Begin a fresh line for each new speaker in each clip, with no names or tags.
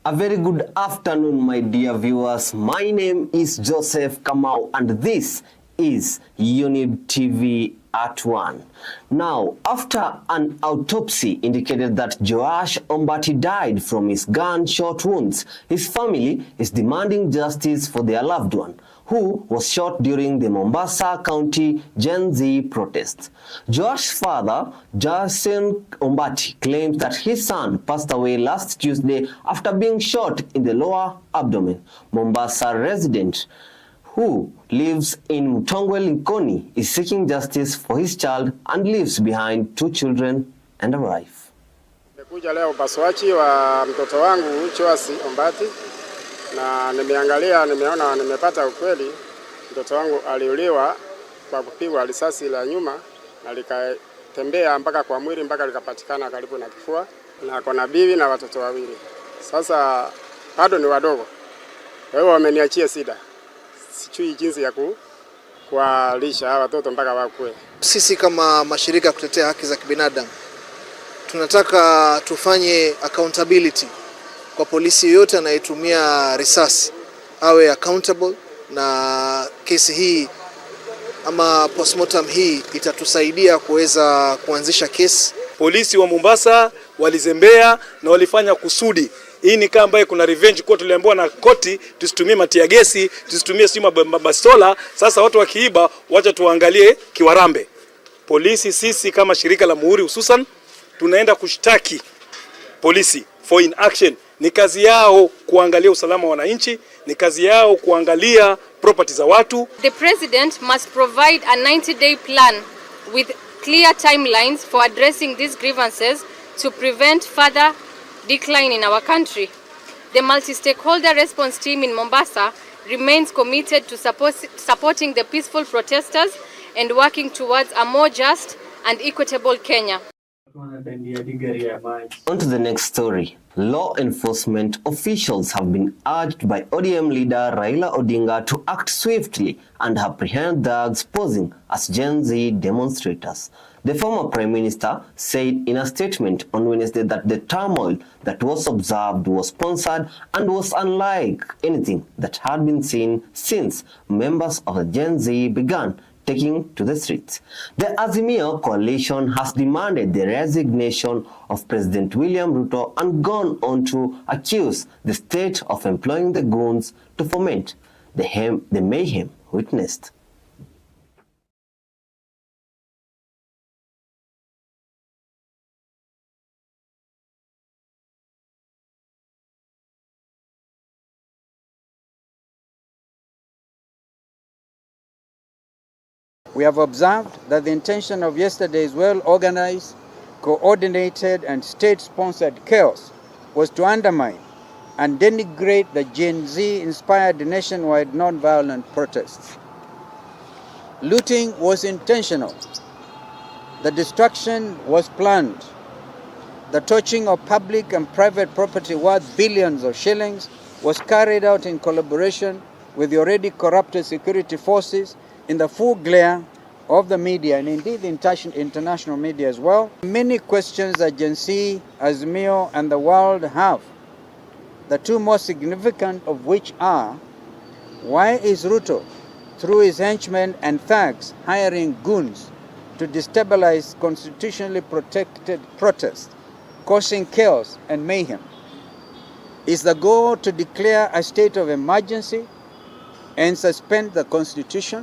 A very good afternoon, my dear viewers. My name is Joseph Kamau, and this is Younib TV at 1. Now, after an autopsy indicated that Joash Ombati died from his gunshot wounds, his family is demanding justice for their loved one, who was shot during the Mombasa County Gen Z protests. Joash's father, Jason Ombati, claims that his son passed away last Tuesday after being shot in the lower abdomen. Mombasa resident who lives in Mtongwe Likoni is seeking justice for his child and leaves behind 2 children and a wife.
Nimekuja leo upasuaji wa mtoto wangu Joasi Ombati, na nimeona nimepata ukweli. Mtoto wangu aliuliwa kwa kupigwa risasi la nyuma na likatembea mpaka kwa mwili mpaka likapatikana karibu na kifua, na kuna bibi na watoto wawili. Sasa bado ni wadogo, kwa hiyo wameniachia sida. Sijui jinsi ya kuwalisha hawa watoto mpaka wakue.
Sisi kama mashirika kutetea haki za kibinadamu tunataka tufanye accountability kwa polisi yote anayetumia risasi awe accountable, na kesi hii ama postmortem hii itatusaidia kuweza kuanzisha kesi.
Polisi wa Mombasa walizembea na walifanya kusudi. Hii ni kama ambaye kuna revenge kwa tuliambiwa na koti tusitumie matia gesi, tusitumie sima bastola. Sasa watu wakiiba, wacha tuangalie kiwarambe. Polisi sisi kama shirika la Muhuri hususan tunaenda kushtaki polisi for inaction. Ni kazi yao kuangalia usalama wa wananchi, ni kazi yao kuangalia property za watu.
The president must provide a 90-day plan with clear timelines for addressing these grievances to prevent further decline in our country. The multi-stakeholder response team in Mombasa remains committed to supporting the peaceful protesters and working towards a more just and equitable Kenya.
On to the next story. Law enforcement officials have been urged by ODM leader Raila Odinga to act swiftly and apprehend thugs posing as Gen Z demonstrators. The former Prime Minister said in a statement on Wednesday that the turmoil that was observed was sponsored and was unlike anything that had been seen since members of the Gen Z began taking to the streets. The Azimio coalition has demanded the resignation of President William Ruto and gone on to accuse the state of employing the goons to foment the mayhem witnessed.
We have observed that the intention of yesterday's well-organized, coordinated and state-sponsored chaos was to undermine and denigrate the Gen Z-inspired nationwide non-violent protests. Looting was intentional. The destruction was planned. The torching of public and private property worth billions of shillings was carried out in collaboration with the already corrupted security forces in the full glare of the media, and indeed the international media as well. Many questions that Gen Z, Azimio and the world have, the two most significant of which are: why is Ruto, through his henchmen and thugs, hiring goons to destabilize constitutionally protected protests, causing chaos and mayhem? Is the goal to declare a state of emergency and suspend the constitution?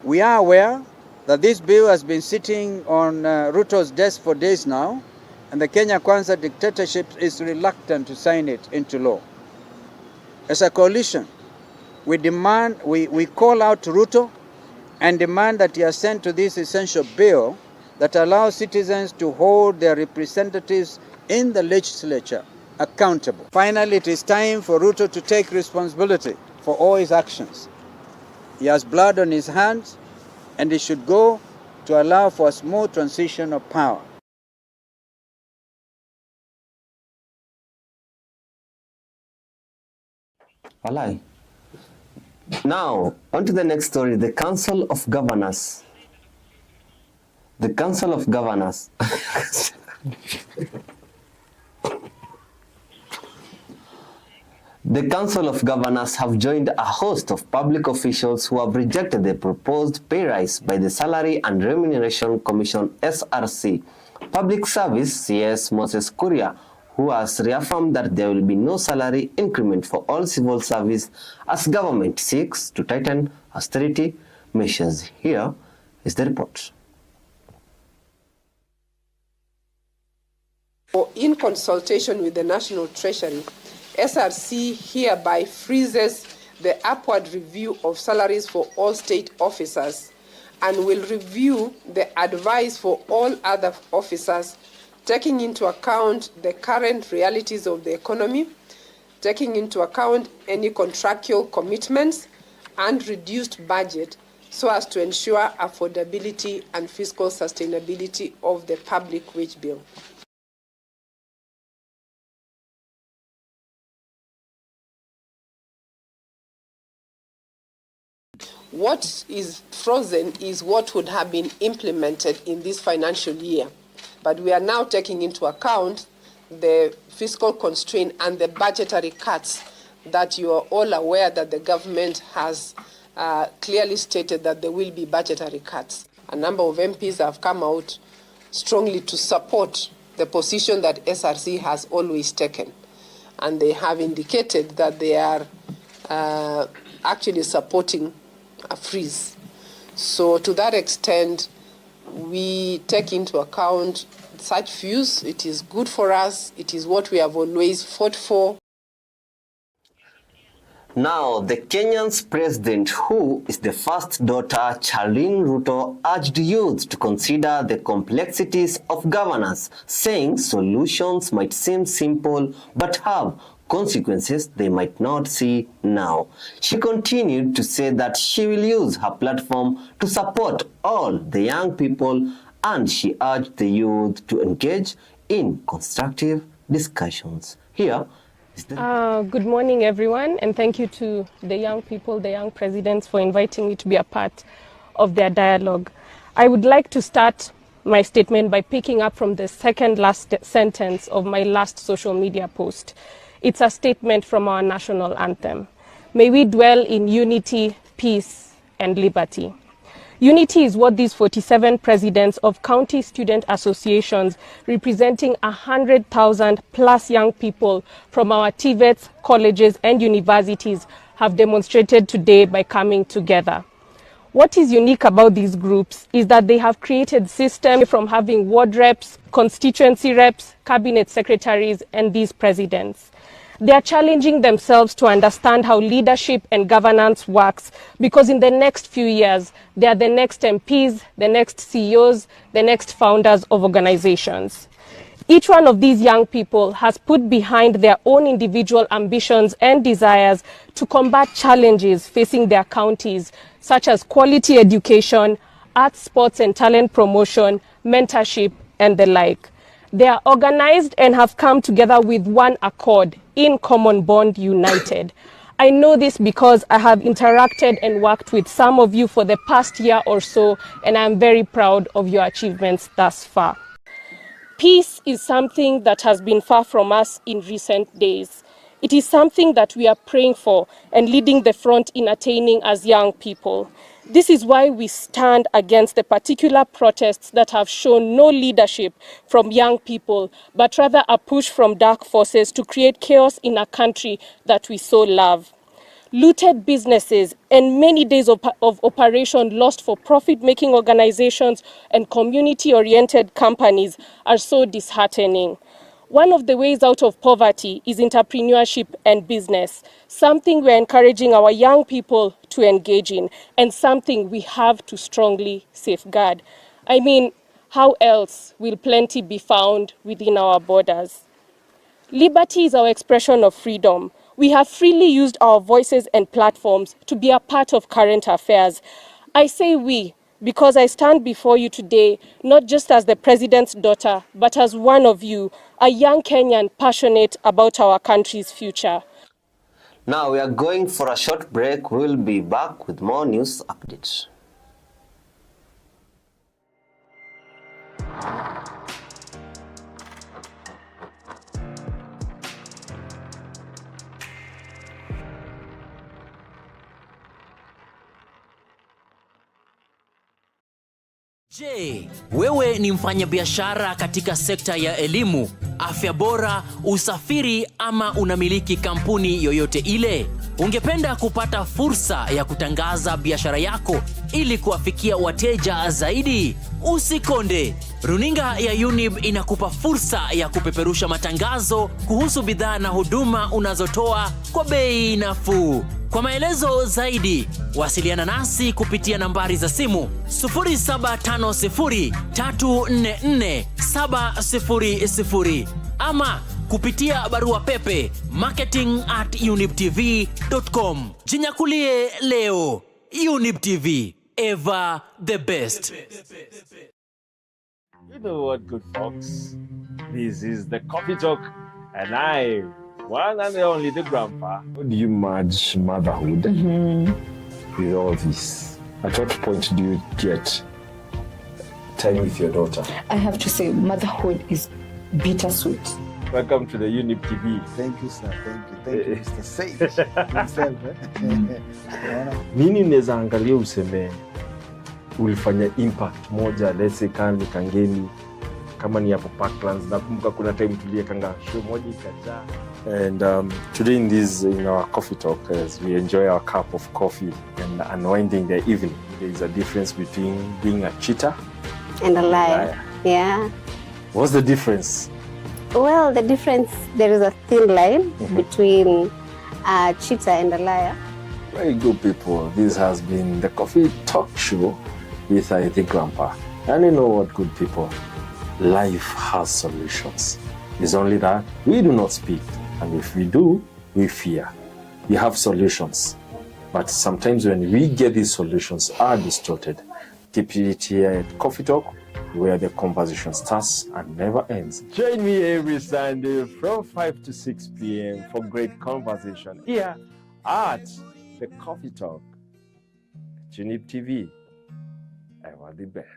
We are aware that this bill has been sitting on Ruto's desk for days now, and the Kenya Kwanza dictatorship is reluctant to sign it into law. As a coalition, we call out to Ruto and demand that he assent to this essential bill that allows citizens to hold their representatives in the legislature accountable. Finally, it is time for Ruto to take responsibility for all his actions. He has blood on his hands, and he should go to allow for a smooth transition of power.
Walai. Now, on to the next story. The Council of Governors. The Council of Governors. The Council of Governors have joined a host of public officials who have rejected the proposed pay rise by the Salary and Remuneration Commission (SRC). Public Service CS Moses Kuria, who has reaffirmed that there will be no salary increment for all civil service as government seeks to tighten austerity measures. Here is the report.
In consultation with the National Treasury, SRC hereby freezes the upward review of salaries for all state officers and will review the advice for all other officers, taking into account the current realities of the economy, taking into account any contractual commitments and reduced budget so as to ensure affordability and fiscal sustainability of the public wage bill. What is frozen is what would have been implemented in this financial year. But we are now taking into account the fiscal constraint and the budgetary cuts that you are all aware that the government has clearly stated that there will be budgetary cuts. A number of MPs have come out strongly to support the position that SRC has always taken. And they have indicated that they are actually supporting a freeze. So to that extent, we take into account such views. It is good for us. It is what we have always fought for.
Now, the Kenyan's president, who is the first daughter, Charlene Ruto, urged youth to consider the complexities of governance, saying solutions might seem simple but have consequences they might not see now. She continued to say that she will use her platform to support all the young people, and she urged the youth to engage in constructive discussions. Here is the...
Good morning, everyone, and thank you to the young people, the young presidents, for inviting me to be a part of their dialogue. I would like to start my statement by picking up from the second last sentence of my last social media post. It's a statement from our national anthem. May we dwell in unity, peace, and liberty. Unity is what these 47 presidents of county student associations representing 100,000 plus young people from our TVETs, colleges, and universities have demonstrated today by coming together. What is unique about these groups is that they have created systems from having ward reps, constituency reps, cabinet secretaries, and these presidents. They are challenging themselves to understand how leadership and governance works, because in the next few years, they are the next MPs, the next CEOs, the next founders of organizations. Each one of these young people has put behind their own individual ambitions and desires to combat challenges facing their counties, such as quality education, arts, sports and talent promotion, mentorship, and the like. They are organized and have come together with one accord, in common bond, united. I know this because I have interacted and worked with some of you for the past year or so, and I'm very proud of your achievements thus far. Peace is something that has been far from us in recent days. It is something that we are praying for and leading the front in attaining as young people. This is why we stand against the particular protests that have shown no leadership from young people, but rather a push from dark forces to create chaos in a country that we so love. Looted businesses and many days of operation lost for profit-making organizations and community-oriented companies are so disheartening. One of the ways out of poverty is entrepreneurship and business, something we're encouraging our young people to engage in, and something we have to strongly safeguard. I mean, how else will plenty be found within our borders? Liberty is our expression of freedom. We have freely used our voices and platforms to be a part of current affairs. I say we, because I stand before you today, not just as the president's daughter, but as one of you, a young Kenyan passionate about our country's future.
Now we are going for a short break. We'll be back with more news updates.
Je, wewe ni mfanyabiashara katika sekta ya elimu, afya bora, usafiri ama unamiliki kampuni yoyote ile? Ungependa kupata fursa ya kutangaza biashara yako ili kuwafikia wateja zaidi? Usikonde. Runinga ya Younib inakupa fursa ya kupeperusha matangazo kuhusu bidhaa na huduma unazotoa kwa bei nafuu. Kwa maelezo zaidi, wasiliana nasi kupitia nambari za simu 0750344700 ama kupitia barua pepe marketing@younibtv.com. Jinyakulie leo. Younib TV, ever the best.
You know what, good folks? This is the Coffee Talk, and I, one and only the grandpa. How do you merge motherhood with all this? At what point do you get time with your daughter?
I have to say, motherhood is bittersweet.
Welcome to the Younib TV.
Thank you, sir. Thank you, Mr. Sage himself.
Nini unaweza angalia useme ulifanya impact moja, let's say Kangeni, kama ni hapo Parklands, nakumbuka kuna time tuliekanga show moja ikajaa. And today in our coffee talk, as we enjoy our cup of coffee and unwinding the evening, there is a difference between being a cheater
and a liar. Yeah.
What's the difference?
Well, the difference, there is a thin line between a cheater and a liar.
Very good, people. This has been the Coffee Talk Show with the Grandpa. And you know what, good people? Life has solutions. It's only that we do not speak. And if we do, we fear. We have solutions. But sometimes when we get these solutions are distorted. Keep it here at Coffee Talk, where the conversation starts and never ends. Join me every Sunday from 5 to 6 p.m. for great conversation here at the Coffee Talk. Younib TV, ever the best.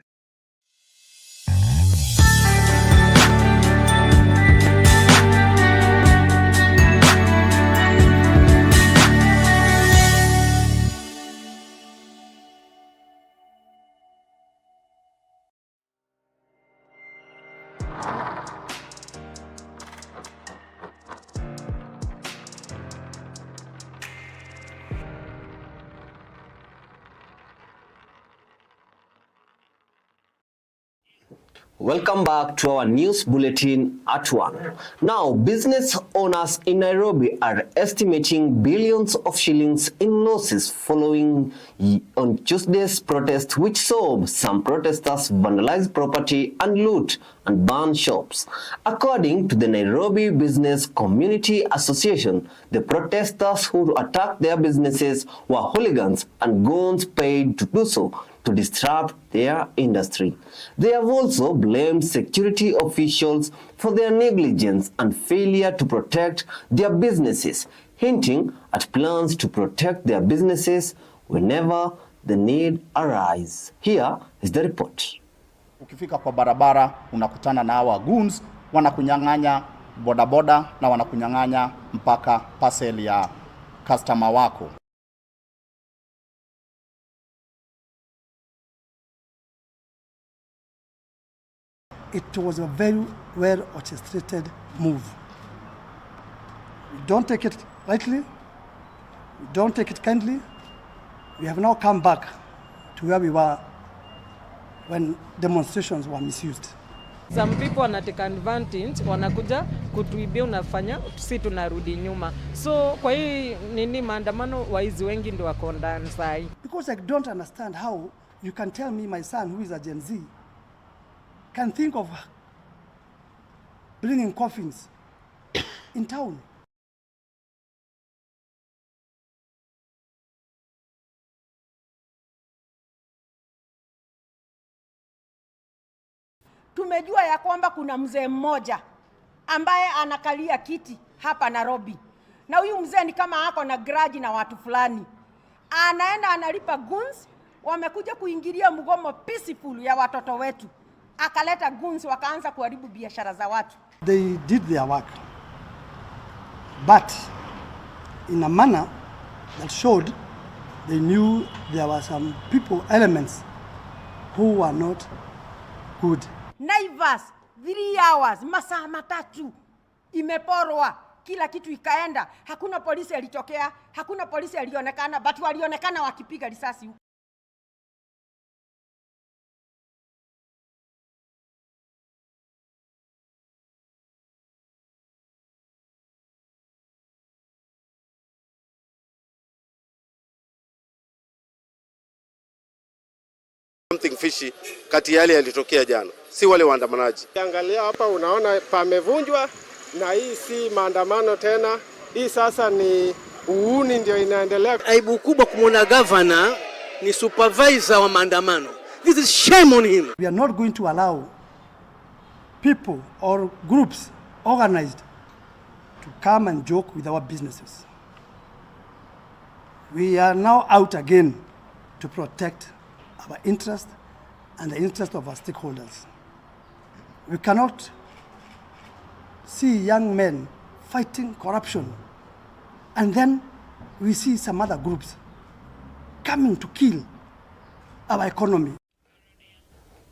Welcome back to our news bulletin at 1. Now, business owners in Nairobi are estimating billions of shillings in losses following on Tuesday's protest, which saw some protesters vandalize property and loot and burn shops. According to the Nairobi Business Community Association, the protesters who attacked their businesses were hooligans and goons paid to do so to disrupt their industry. They have also blamed security officials for their negligence and failure to protect their businesses, hinting at plans to protect their businesses whenever the need arises. Here is the report.
Ukifika kwa barabara unakutana na hawa goons, wanakunyang'anya bodaboda na wanakunyang'anya mpaka parcel ya customer wako.
It was a very well orchestrated move. We don't take it lightly. We don't take it kindly. We have now come back to where we were when demonstrations were misused.
Some people wanatake advantage, wanakuja kutuibia, unafanya sisi tunarudi nyuma. So kwa hii nini maandamano waizi wengi ndio wako ndani sai.
Because I don't understand how you can tell me my son who is a Gen Z can think of bringing coffins in town.
Tumejua ya kwamba kuna mzee mmoja ambaye anakalia kiti hapa Nairobi Na huyu mzee ni kama ako na grudge na watu fulani. Anaenda analipa goons, wamekuja kuingilia mgomo peaceful ya watoto wetu. Akaleta goons wakaanza kuharibu biashara za watu.
They did their work, but in a manner that showed they knew there were some people, elements who were not good.
Naivas, 3 hours, masaa matatu, imeporwa, kila kitu ikaenda, hakuna polisi alitokea, hakuna polisi alionekana, but walionekana wakipiga risasi.
Something fishy kati yale yalitokea jana, si wale waandamanaji.
Angalia hapa unaona pamevunjwa, na hii si maandamano tena, hii sasa ni uuni ndio inaendelea.
Aibu kubwa kumwona governor ni supervisor wa maandamano. This is shame on him.
We are not going to allow people or groups organized to come and joke with our businesses. We are now out again to protect our interest and the interest of our stakeholders. We cannot see young men fighting corruption and then we see some other groups coming to kill our economy.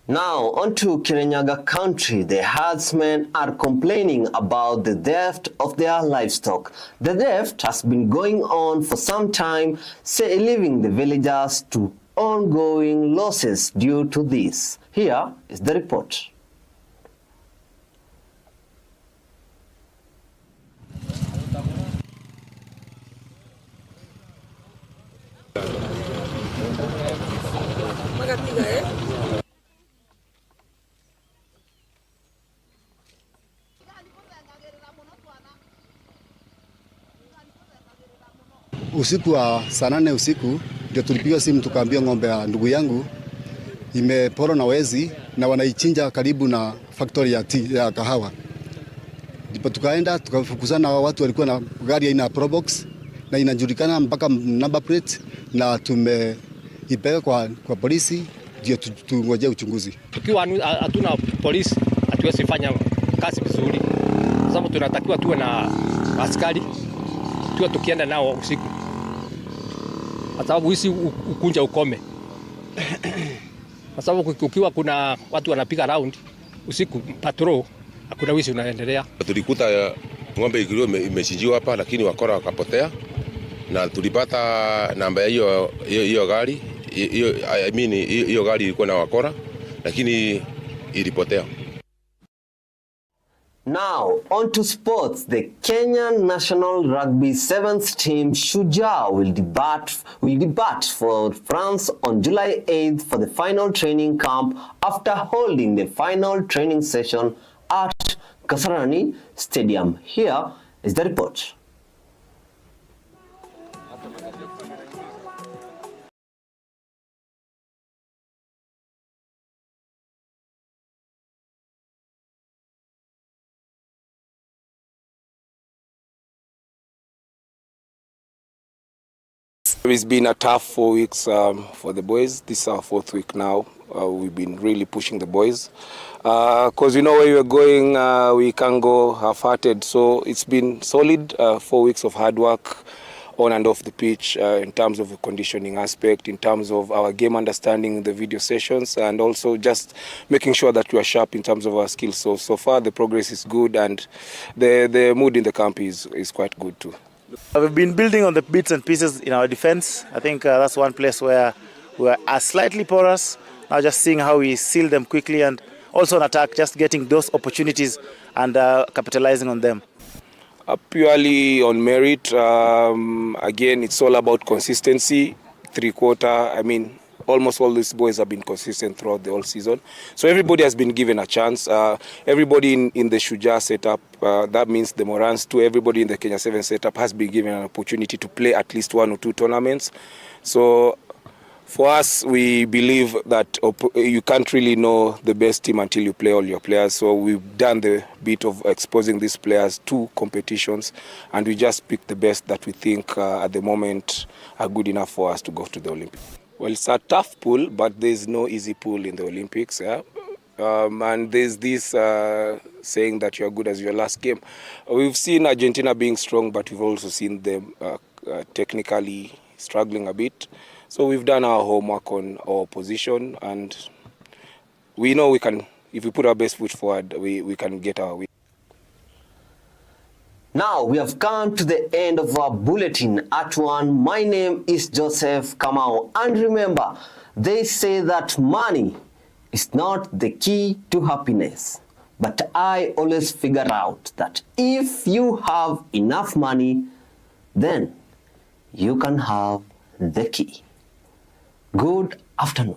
Now, on to Kirinyaga country, the herdsmen are complaining about the theft of their livestock. The theft has been going on for some time, leaving the villagers to ongoing losses due to this. Here is the report.
Usiku wa saa 8 usiku ndio tulipiga simu tukaambia ng'ombe ya ndugu yangu imeporwa na wezi na wanaichinja karibu na factory ya kahawa. Ndipo tukaenda tukafukuzana na watu walikuwa na gari aina Probox na inajulikana mpaka number plate, na tumeipeleka kwa polisi ndio tungojea uchunguzi.
Tukiwa hatuna polisi hatuwezi fanya kazi vizuri, sababu tunatakiwa tuwe na askari tuwe tukienda nao usiku, kwa sababu hisi ukunja ukome. Kwa sababu ukiwa kuna watu wanapiga round usiku patrol, hakuna wizi unaendelea.
Tulikuta ng'ombe ikilio imechinjiwa hapa, lakini wakora wakapotea, na tulipata namba ya hiyo gari. Hiyo gari ilikuwa na wakora, lakini ilipotea.
Now, on to sports. The Kenyan national rugby 7th team Shujaa will depart for France on July 8th for the final training camp after holding the final training session at Kasarani Stadium. Here is the report.
It's been a tough 4 weeks for the boys. This is our 4th week now. We've been really pushing the boys. Because you know where we're going, we can't go half-hearted. So it's been solid 4 weeks of hard work on and off the pitch in terms of the conditioning aspect, in terms of our game understanding, the video sessions, and also just making sure that we are sharp in terms of our skills. So far the progress is good, and the mood in the camp is quite good too.
We've been building on the bits and pieces in our defense. I think that's one place where we are slightly porous. Now just seeing how we seal them quickly, and also on attack, just getting those opportunities and capitalizing on them.
Purely on merit. Again, it's all about consistency. 3/4. I mean, almost all these boys have been consistent throughout the whole season. So everybody has been given a chance. Everybody in the Shujaa setup, that means the Morans too, everybody in the Kenya 7 setup has been given an opportunity to play at least 1 or 2 tournaments. So For us, we believe that you can't really know the best team until you play all your players. So we've done the bit of exposing these players to competitions, and we just pick the best that we think at the moment are good enough for us to go to the Olympics. Well, it's a tough pool, but there's no easy pool in the Olympics. Yeah? And there's this saying that you're good as your last game. We've seen Argentina being strong, but we've also seen them technically struggling a bit. So we've done our homework on our position, and we know we can, if we put our best foot forward, we can get our win.
Now we have come to the end of our bulletin at 1. My name is Joseph Kamau, and remember, they say that money is not the key to happiness. But I always figure out that if you have enough money, then you can have the key. Good afternoon.